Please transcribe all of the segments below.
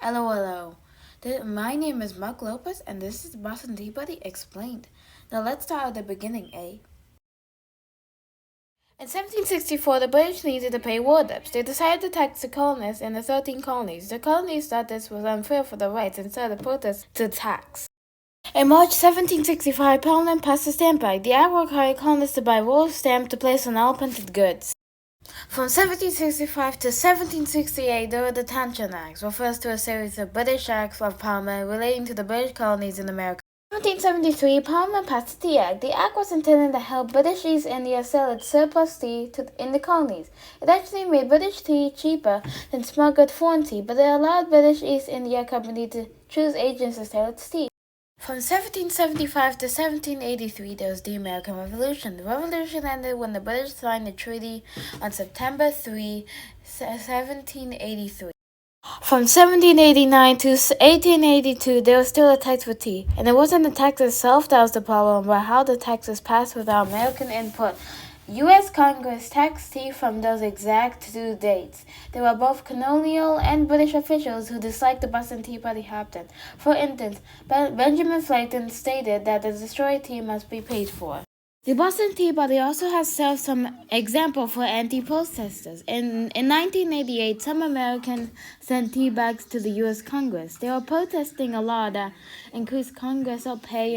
Hello, hello. My name is Mark Lopez, and this is Boston Tea Party Explained. Now let's start at the beginning, eh? In 1764, the British needed to pay war debts. They decided to tax the colonists in the 13 colonies. The colonies thought this was unfair for their rights and started protests to tax. In March 1765, Parliament passed a stamp act. The act required colonists to buy roll stamps to place on all printed goods. From 1765 to 1768, there were the Townshend Acts, refers to a series of British acts of Parliament relating to the British colonies in America. In 1773, Parliament passed the Tea Act. The act was intended to help British East India sell its surplus tea in the colonies. It actually made British tea cheaper than smuggled foreign tea, but it allowed British East India Company to choose agents to sell its tea. From 1775 to 1783, there was the American Revolution. The revolution ended when the British signed a treaty on September 3, 1783. From 1789 to 1882, there was still a tax for tea, and it wasn't the tax itself that was the problem, but how the tax was passed without American input. U.S. Congress taxed tea from those exact two dates. There were both colonial and British officials who disliked the Boston Tea Party happened. For instance, Benjamin Franklin stated that the destroyed tea must be paid for. The Boston Tea Party also has served some example for anti-protesters. In 1988, some Americans sent tea bags to the U.S. Congress. They were protesting a law that increased Congress's pay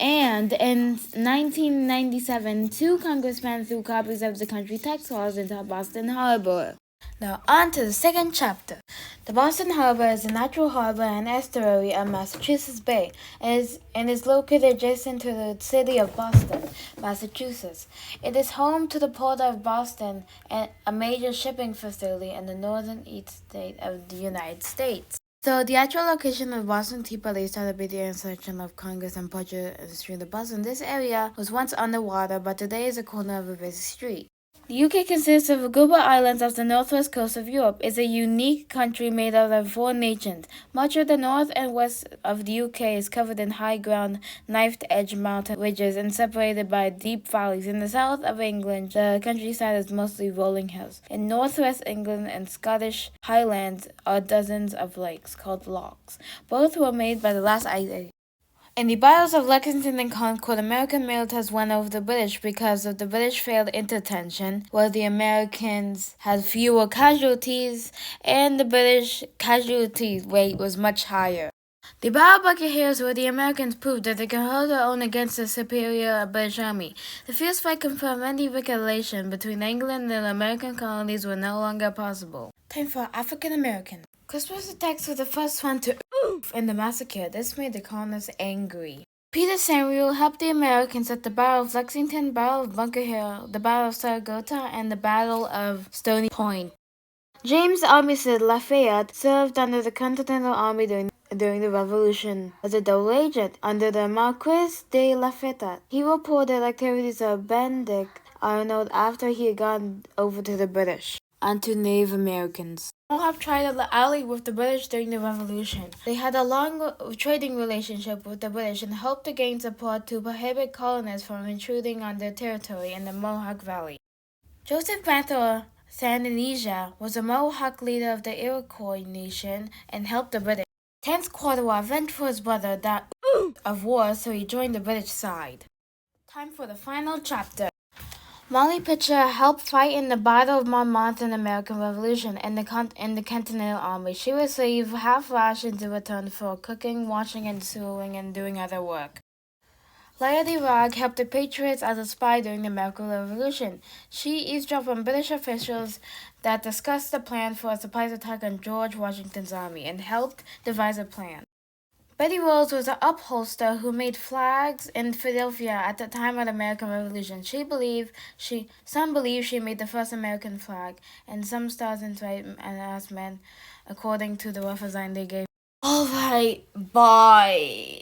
and in 1997, two congressmen threw copies of the country tax laws into Boston Harbor. Now on to the second chapter. The Boston Harbor is a natural harbor and estuary of Massachusetts Bay and is located adjacent to the city of Boston, Massachusetts. It is home to the Port of Boston, a major shipping facility in the northern east state of the United States. So the actual location of Boston Tea Party started by the intersection of Congress and Porcher Street of Boston. This area was once underwater, but today is a corner of a busy street. The UK consists of a group of islands off the northwest coast of Europe. It's a unique country made up of 4 nations. Much of the north and west of the UK is covered in high ground, knife-edge mountain ridges and separated by deep valleys. In the south of England, the countryside is mostly rolling hills. In northwest England and Scottish Highlands are dozens of lakes called lochs. Both were made by the last ice age. In the battles of Lexington and Concord, American militants won over the British because of the British failed intervention, while the Americans had fewer casualties, and the British casualty rate was much higher. The Battle of Bunker Hill, where the Americans proved that they could hold their own against the superior British army. The fierce fight confirmed any reconciliation between England and the American colonies were no longer possible. Time for African American. Christmas attacks were the first one to in the massacre. This made the colonists angry. Peter Samuel helped the Americans at the Battle of Lexington, Battle of Bunker Hill, the Battle of Saratoga, and the Battle of Stony Point. James Armistead Lafayette served under the Continental Army during the Revolution as a double agent under the Marquis de Lafayette. He reported activities of Benedict Arnold after he had gone over to the British. Onto Native Americans. Mohawk tried to ally with the British during the Revolution. They had a long trading relationship with the British and hoped to gain support to prohibit colonists from intruding on their territory in the Mohawk Valley. Joseph Mather Sandanija was a Mohawk leader of the Iroquois Nation and helped the British. Tenskwatawa avenged for his brother died of war, so he joined the British side. Time for the final chapter. Molly Pitcher helped fight in the Battle of Monmouth in the American Revolution in the Continental Army. She received half rations in return for cooking, washing, and sewing, and doing other work. Lady Rogge helped the Patriots as a spy during the American Revolution. She eavesdropped on British officials that discussed the plan for a surprise attack on George Washington's army and helped devise a plan. Betty Rose was an upholsterer who made flags in Philadelphia at the time of the American Revolution. Some believe she made the first American flag, and some stars and stripes as men, according to the rough design they gave. Alright, bye.